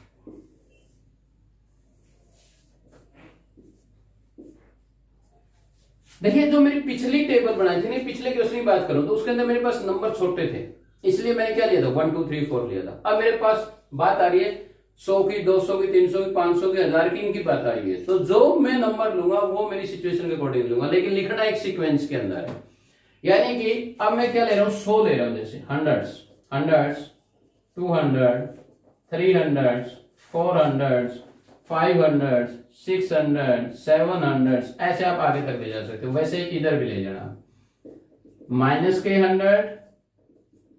देखिए जो मेरी पिछली टेबल बनाई थी ना, पिछले क्वेश्चन की बात करूं तो उसके अंदर मेरे पास नंबर छोटे थे, इसलिए मैंने क्या लिया था 1 2 3 4 लिया था। अब मेरे पास बात आ रही है 100 की, 200 की, 300 की, 500 की, 1000 की, इनकी बात आ रही है। तो जो मैं नंबर लूंगा वो मेरी सिचुएशन के अकॉर्डिंग लूंगा, लेकिन लिखना एक सीक्वेंस के अंदर है। यानी कि अब मैं क्या ले रहा हूं, 100 ले रहा हूं, जैसे हंड्रेड्स, 200, 300, 400, 500, 600, 700, ऐसे आप आगे तक ले जा सकते हो। वैसे इधर भी ले जाना, माइनस के 100,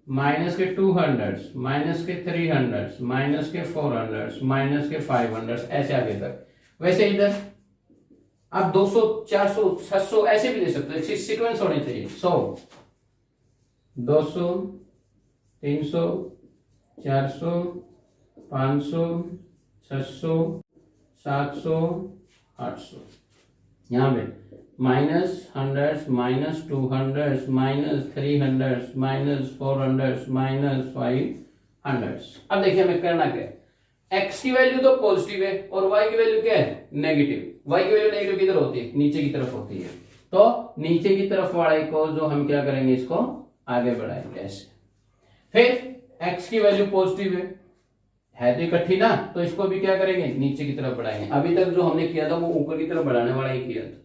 माइनस के 200, माइनस के 300, माइनस के 400, माइनस के 500, ऐसे आगे तक। वैसे इधर आप 200, 400, 600 ऐसे भी ले सकते हो, सीक्वेंस होनी चाहिए। 100, 200, 300, 400, 500, 600, 700, 800। यहां पे minus 100, minus 200, minus 300, minus 400, minus 500। अब देखिए हमें करना क्या है, x की वैल्यू तो पॉजिटिव है और y की वैल्यू क्या है, नेगेटिव। y की वैल्यू नेगेटिव किधर होती है, नीचे की तरफ होती है। तो नीचे की तरफ वाले को जो हम क्या करेंगे, इसको आगे बढ़ाएंगे ऐसे। फिर x की वैल्यू पॉजिटिव है तो इकट्ठी ना, तो इसको भी क्या करेंगे, नीचे की तरफ बढ़ाएंगे। अभी तक जो हमने किया था वो ऊपर की तरफ बढ़ाने वाला ही किया था।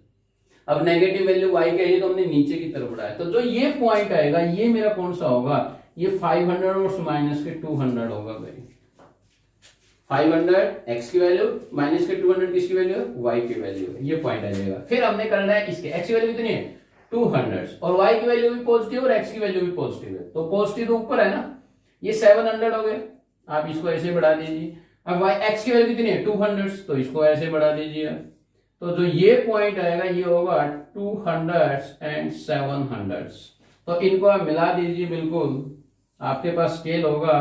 अब नेगेटिव वैल्यू y की है तो हमने नीचे की तरफ बढ़ाया। तो जो ये पॉइंट आएगा ये मेरा कौन सा होगा, ये 500 और माइनस के 200 होगा भाई। 500 x की वैल्यू, माइनस के 200 किसकी वैल्यू है, y की वैल्यू है। ये पॉइंट आ जाएगा। फिर हमने करना है इसके x की वैल्यू कितनी है, 200, और y की वैल्यू भी पॉजिटिव और x की वैल्यू भी पॉजिटिव है। तो पॉजिटिव तो ऊपर है ना, ये 700 हो गए, आप इसको ऐसे बढ़ा दीजिए। अब y x की वैल्यू कितनी है, 200, तो इसको ऐसे बढ़ा दीजिए। तो जो ये पॉइंट आएगा ये होगा 200 एंड 700। तो इनको आप मिला दीजिए, बिल्कुल आपके पास स्केल होगा,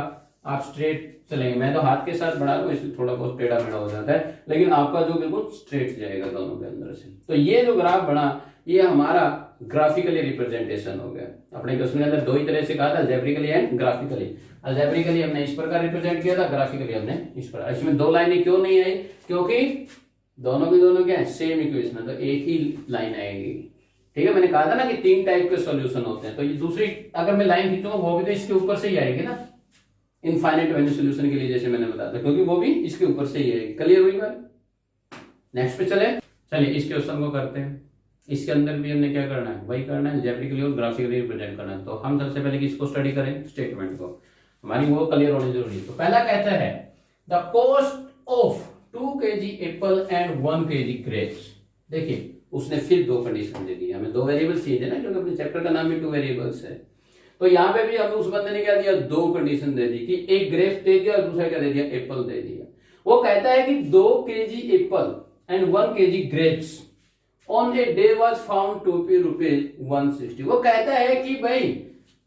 आप स्ट्रेट चलेंगे। मैं तो हाथ के साथ बढ़ा दूं इसलिए थोड़ा बहुत टेढ़ा मेढ़ा हो जाता है, लेकिन आपका जो बिल्कुल स्ट्रेट जाएगा दोनों के अंदर से। तो ये जो ग्राफ बना ये हमारा ग्राफिकली रिप्रेजेंटेशन हो गया। अपने क्वेश्चन के अंदर दो ही तरह से कहा था, अलजेब्रिकली एंड ग्राफिकली। अलजेब्रिकली हमने इस प्रकार रिप्रेजेंट किया था, ग्राफिकली हमने इस प्रकार। इसमें दो लाइनें क्यों नहीं आई, क्योंकि दोनों की दोनों क्या है, सेम इक्वेशन है, तो एक ही लाइन आएगी। ठीक है, मैंने कहा था ना कि 3 टाइप के सॉल्यूशन होते हैं। तो ये दूसरी अगर मैं लाइन खींचूंगा वो भी तो इसके ऊपर से ही आएगी ना, इनफाइनाइट वैल्यू सॉल्यूशन के लिए, जैसे मैंने बताया था, क्योंकि वो भी इसके ऊपर से ही आएगी। क्लियर हुई बात। नेक्स्ट पे चलिए इस क्वेश्चन को करते हैं। इसके अंदर भी हमने क्या करना है, वही करना है, अलजेब्रिकली और ग्राफिकली रिप्रेजेंट करना है। तो हम सबसे पहले किसको स्टडी करें, स्टेटमेंट को, हमारी वो क्लियर होनी जरूरी है। तो पहला कहता है the cost of 2 kg apple and 1 kg grapes. देखिए उसने फिर दो कंडीशन दे दी, हमें दो वेरिएबल्स चाहिए ना, क्योंकि अपने चैप्टर का नाम भी 2 वेरिएबल्स है। तो यहाँ पे भी हमें उस बंदे ने क्या दिया, दो कंडीशन दे दी, कि एक ग्रेप्स दे दिया और दूसरा क्या दे दिया, एप्पल दे दिया। वो कहता है कि 2 kg apple and 1 kg grapes on a day was found to be ₹160। वो कहता है कि भाई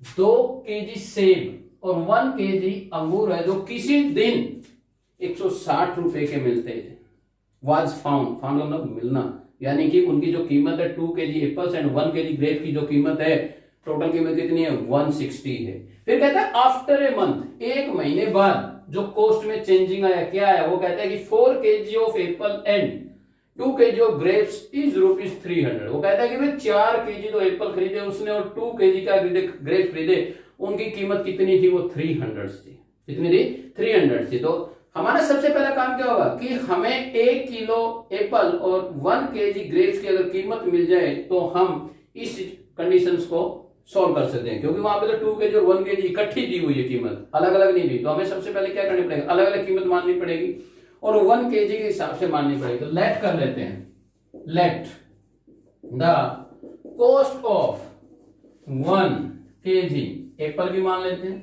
2 kg सेब और 1 kg अंगूर है जो किसी दिन 160 रुपए के मिलते थे। वाज फाउंड, फाउंड मतलब मिलना, यानी कि उनकी जो कीमत है 2 kg apples and 1 kg grape की जो कीमत है, टोटल कीमत कितनी है, 160 है। फिर कहता है आफ्टर ए मंथ, एक महीने बाद जो कॉस्ट में चेंजिंग आया, क्या है, वो कहता है कि 4 kg of Apple and 2 kg of grapes is ₹300। वो कहता है कि भाई 4 kg तो एप्पल खरीदे उसने और 2 kg का ग्रेप्स खरीदे, उनकी कीमत कितनी थी, वो 300 थी। कितनी थी, 300 थी। तो हमारा सबसे पहला काम क्या होगा कि हमें 1 किलो एप्पल और 1 kg ग्रेप्स की अगर कीमत मिल जाए तो हम इस कंडीशंस को सॉल्व कर सकते हैं, क्योंकि वहां पे तो 2 kg और 1 kg इकट्ठी दी हुई है, कीमत अलग अलग नहीं दी। तो हमें सबसे पहले क्या करनी पड़ेगी, अलग अलग कीमत माननी पड़ेगी और 1 kg के हिसाब से माननी पड़ेगी। तो लेट कर लेते हैं, let the cost of 1 kg Apple की मान लेते हैं,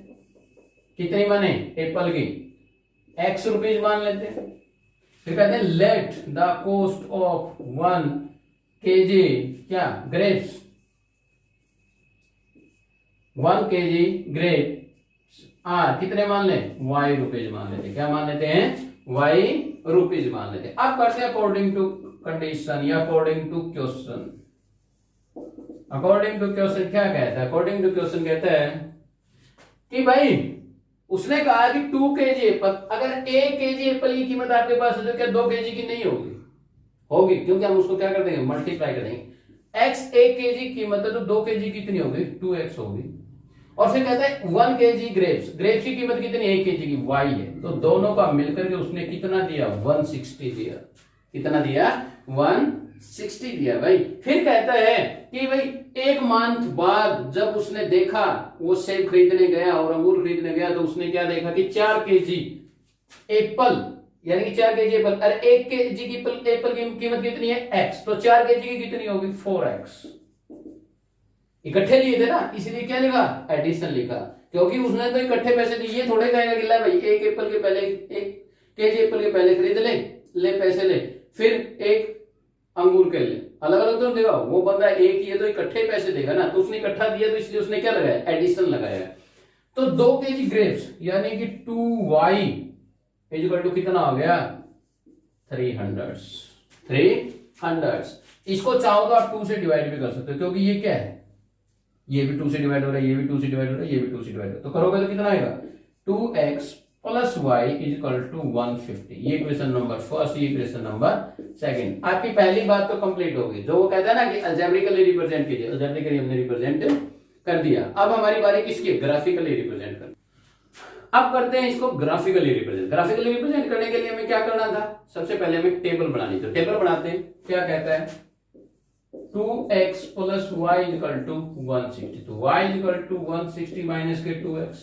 कितनी माने एप्पल की, x रुपीज मान लेते हैं। फिर कहते हैं let the cost of 1 kg क्या, ग्रेप्स, 1 kg ग्रेप्स आर कितने मान ले, y रुपीज मान लेते हैं। क्या मान लेते हैं, y रुपीज मान लेते हैं। अब करते हैं अकॉर्डिंग टू कंडीशन या according to question. According to question क्या कहता है, अकॉर्डिंग टू क्वेश्चन कहता है कि भाई उसने कहा कि 2 kg एप्पल, अगर 1 kg एप्पल की कीमत आपके पास है तो क्या 2 kg की नहीं होगी, होगी, क्योंकि हम उसको क्या कर देंगे, मल्टीप्लाई कर देंगे। x 1 kg कीमत है तो 2 kg कितनी होगी, 2x होगी। और फिर कहता है 1 kg ग्रेप्स, ग्रेप्स की कीमत कितनी है, 1 kg की, y है। तो दोनों का मिलकर के उसने कितना दिया, 160 दिया। कितना दिया, 160 दिया भाई। फिर कहता है कि भाई 1 मंथ बाद जब उसने देखा, वो सेब खरीदने गया और अंगूर खरीदने गया, तो उसने क्या देखा कि 4 kg एप्पल, यानी कि 4 kg एप्पल, अरे 1 kg की एप्पल की कीमत कितनी है, x, तो 4 kg की कितनी होगी, 4x। इकट्ठे लिए थे ना, इसलिए क्या लिखा, एडिशन लिखा, क्योंकि उसने तो इकट्ठे पैसे दिए। ये थोड़े कहेगा कि ला भाई 1 एप्पल के पहले, 1 kg एप्पल के पहले खरीद ले पैसे ले, फिर 1 अंगूर के ले, अलग अलग तो देगा। वो बंदा एक ही है तो इकट्ठे पैसे देगा ना, तो उसने इकट्ठा दिया, तो इसलिए उसने क्या लगाया, एडिशन लगाया। तो 2 kg ग्रेप्स यानी कि 2y इक्वल टू कितना हो गया, 300। इसको चाहो तो आप 2 से डिवाइड भी कर सकते हो, क्योंकि ये क्या है, ये भी 2 से डिवाइड हो रहा है, ये भी 2 से डिवाइड हो रहा है, ये भी 2 से डिवाइड हो रहा है। तो करोगे तो कितना आएगा, 2x plus Y equal to 150। ये क्वेश्चन नंबर फर्स्ट, ये क्वेश्चन नंबर सेकंड। आपकी पहली बात तो कंप्लीट होगी, जो वो कहता है ना कि अलजेब्रिकली रिप्रेजेंट कीजिए, अलजेब्रिकली हमने रिप्रेजेंट कर दिया। अब हमारी बारी किसकी, ग्राफिकली रिप्रेजेंट करनी। अब करते हैं इसको ग्राफिकली रिप्रेजेंट। ग्राफिकली रिप्रेजेंट करने के लिए हमें क्या करना था, सबसे पहले हमें टेबल बनानी। तो टेबल बनाते हैं, क्या कहता है, 2x plus Y equal to 160। तो y इक्वल टू 160 माइनस के 2x।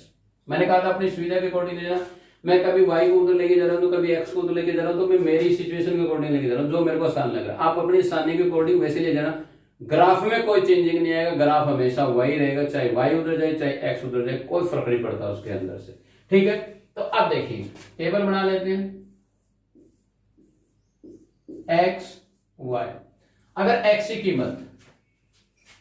मैंने कहा था अपनी सुविधा के अकॉर्डिंग लेना, मैं कभी y को उधर लेके जा रहा हूँ, तो कभी x को उधर लेके जा रहा हूँ, तो मैं मेरी सिचुएशन के अकॉर्डिंग लेके जा रहा हूँ, जो मेरे को आसान लग रहा है। आप अपनी आसानी के अकॉर्डिंग वैसे ले जाना। ग्राफ में कोई चेंजिंग नहीं आएगा, ग्राफ हमेशा वही रहेगा, चाहे y उधर जाए चाहे x उधर जाए, कोई फर्क नहीं पड़ता उसके अंदर से। ठीक है, तो अब देखिए टेबल बना लेते हैं, x y। अगर x की कीमत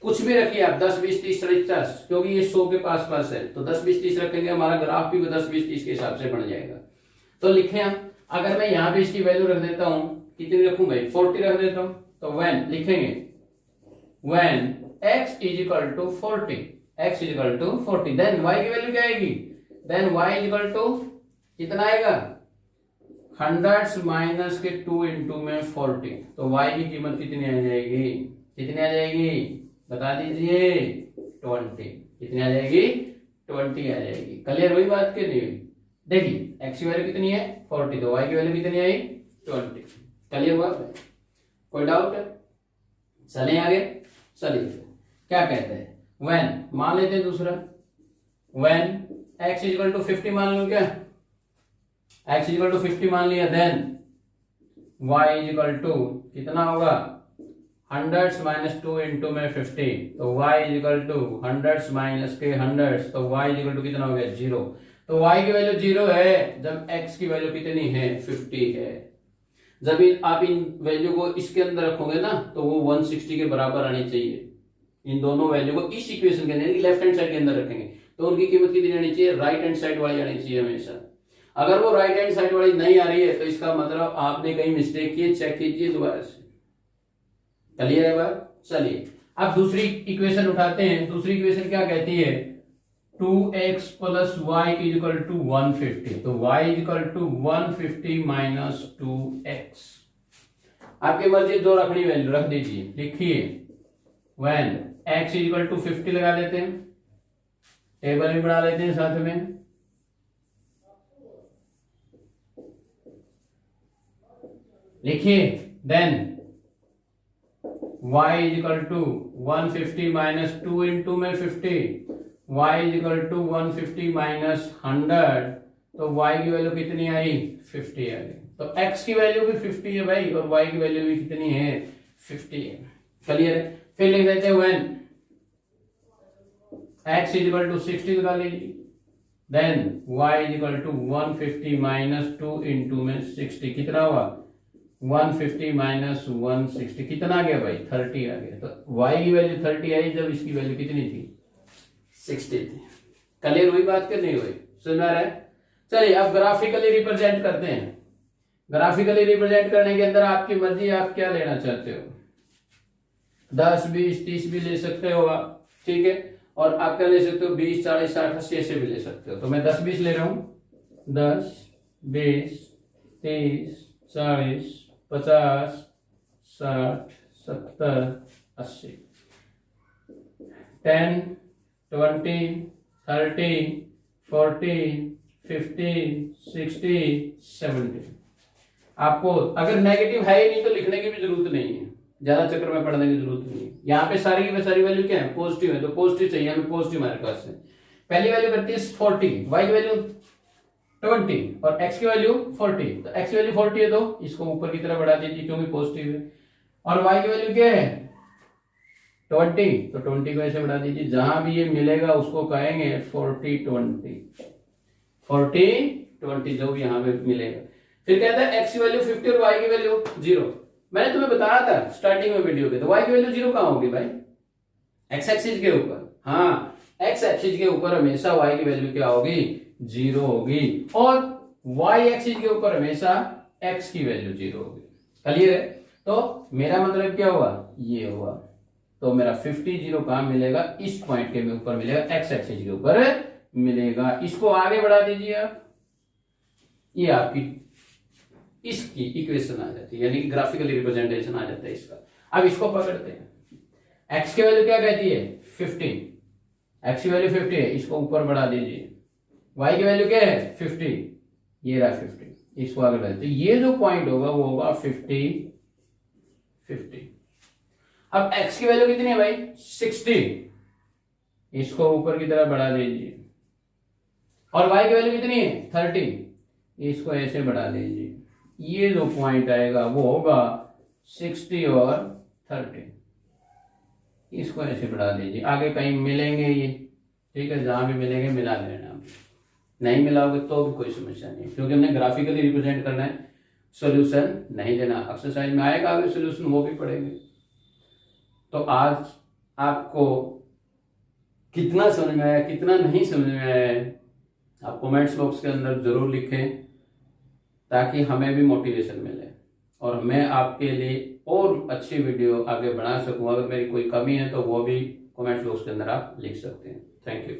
कुछ भी रखिए आप, 10 20 30 40, क्योंकि ये 100 के पास पास है, तो 10 20 30 रखेंगे, हमारा ग्राफ भी 10 20 30 के हिसाब से बन जाएगा। तो लिखें हम, अगर मैं यहां पे इसकी वैल्यू रख देता हूं, कितनी रखूं भाई, 40 रख देता हूं। तो व्हेन लिखेंगे, when x is equal to 40, x is equal to 40, then y की वैल्यू क्या आएगी, then y is equal to कितना आएगा, 100 माइनस के 2 इंटू में 40। तो y की कीमत कितनी आ जाएगी, कितनी आ जाएगी बता दीजिए, 20। कितनी आ जाएगी, 20 आ जाएगी। क्लियर हुई बात के नहीं हुई। देखिए x की वैल्यू कितनी है 40, तो y की वैल्यू कितनी आई 20। क्लियर हुआ, कोई डाउट है, चलें आगे। चलिए क्या कहते हैं, व्हेन मान लेते हैं दूसरा, when x is equal to 50 मान लो, क्या x इज इक्वल टू 50 मान लिया, then y is equal to कितना होगा, 100 माइनस 2 इंटू में 50। तो y is equal to 100 minus के 100, तो y इज इक्वल टू कितना हो गया, 0। तो y की वैल्यू 0 है जब x की वैल्यू कितनी है, 50 है। जब आप इन वैल्यू को इसके अंदर रखोगे ना, तो वो 160 के बराबर आनी चाहिए। इन दोनों वैल्यू को इस इक्वेशन के अंदर लेफ्ट हैंड साइड के अंदर रखेंगे, तो उनकी कीमत कितनी आनी चाहिए, राइट हैंड साइड वाली आनी चाहिए हमेशा। अगर वो राइट हैंड साइड वाली नहीं आ रही है, तो इसका मतलब आपने कहीं मिस्टेक की, चेक कीजिए दोबारा से। क्लियर है बात। चलिए अब दूसरी इक्वेशन उठाते हैं। दूसरी इक्वेशन क्या कहती है, 2x plus y is equal to 150। तो y is equal to 150 minus 2x। आपकी मर्जी जो रखनी वैल्यू रख दीजिए। लिखिए when x is equal to 50 लगा लेते हैं, टेबल भी बना लेते हैं साथ में। लिखिए then y is equal to 150 minus 2 into में 50, y is equal to 150 minus 100। तो y की वैल्यू कितनी आई, 50 आ गई। तो x की वैल्यू भी 50 है भाई, और y की वैल्यू भी कितनी है, 50 है। क्लियर है। फिर लिख देते हैं when x is equal to 60 लगा लीजिए, then y is equal to 150 minus 2 into में 60। कितना हुआ, 150 माइनस 160, कितना आ गया भाई, 30 आ गया। तो y की वैल्यू 30 आई जब इसकी वैल्यू कितनी थी, 60 थी। क्लियर हुई बात कि नहीं हुई, सुन रहा है। चलिए अब ग्राफिकली रिप्रेजेंट करते हैं। ग्राफिकली रिप्रेजेंट करने के अंदर आपकी मर्जी, आप क्या लेना चाहते हो, 10 20 30 भी ले सकते हो आप, ठीक है। और आप क्या ले सकते हो, 20 40 60 80 ऐसे भी ले सकते हो। तो मैं 10 20 ले रहा हूं, 10 20 30 40 50 60 70 80, 10, 20, 30, 40, 50, 60, 70। आपको अगर नेगेटिव है ही नहीं तो लिखने की भी जरूरत नहीं है, ज्यादा चक्कर में पढ़ने की जरूरत नहीं है। यहाँ पे सारी की सारी वैल्यू क्या है, पॉजिटिव है, तो पॉजिटिव चाहिए हमें, पॉजिटिव हमारे पास है। पहली वैल्यू करती है 40, वाई की वैल्यू 20 और x की वैल्यू 40, तो x की वैल्यू 40 है तो इसको ऊपर की तरफ बढ़ा दीजिए क्योंकि पॉजिटिव है। और y की वैल्यू क्या है 20, तो 20 को ऐसे बढ़ा दीजिए, जहां भी ये मिलेगा उसको कहेंगे 40 20, 40 20 जो भी यहाँ पे मिलेगा। फिर कहता है x की वैल्यू 50 और y की वैल्यू 0। मैंने तुम्हें बताया था स्टार्टिंग में वीडियो के, तो y की वैल्यू 0 कहां होगी भाई, x एक्सिस के ऊपर। हाँ, x एक्सिस के ऊपर हमेशा y की वैल्यू क्या होगी, 0 होगी, और y एक्सिस के ऊपर हमेशा x की वैल्यू 0 होगी। क्लियर है? तो मेरा मतलब क्या हुआ, ये हुआ। तो मेरा 50 0 कहां मिलेगा, इस पॉइंट के ऊपर मिलेगा, x एक्सिस के ऊपर मिलेगा। इसको आगे बढ़ा दीजिए आप, ये आपकी इसकी इक्वेशन आ जाती है, यानी कि ग्राफिकली रिप्रेजेंटेशन आ जाता है इसका। अब इसको पकड़ते हैं, x की वैल्यू क्या कहती है 50, x की वैल्यू 50 है, इसको ऊपर बढ़ा दीजिए। y की वैल्यू क्या है 50, ये रहा 50, इसको आगे बढ़ा दीजिए। ये जो पॉइंट होगा वो होगा 50 50। अब x की वैल्यू कितनी है भाई 60, इसको ऊपर की तरफ बढ़ा दीजिए। और y की वैल्यू कितनी है 30, इसको ऐसे बढ़ा दीजिए। ये जो पॉइंट आएगा वो होगा 60 और 30, इसको ऐसे बढ़ा दीजिए। आगे कहीं मिलेंगे ये, ठीक है, जहां भी मिलेंगे मिला लेना, नहीं मिलाओगे तो भी कोई समस्या नहीं, क्योंकि हमने ग्राफिकली रिप्रेजेंट करना है, सॉल्यूशन नहीं देना। एक्सरसाइज में आएगा आगे सॉल्यूशन, वो भी पढ़ेंगे। तो आज आपको कितना समझ में आया, कितना नहीं समझ में आया, आप कमेंट्स बॉक्स के अंदर जरूर लिखें, ताकि हमें भी मोटिवेशन मिले और मैं आपके लिए और अच्छी वीडियो आगे बना सकूं। अगर मेरी कोई कमी है तो वो भी कमेंट्स बॉक्स के अंदर आप लिख सकते हैं। Thank you.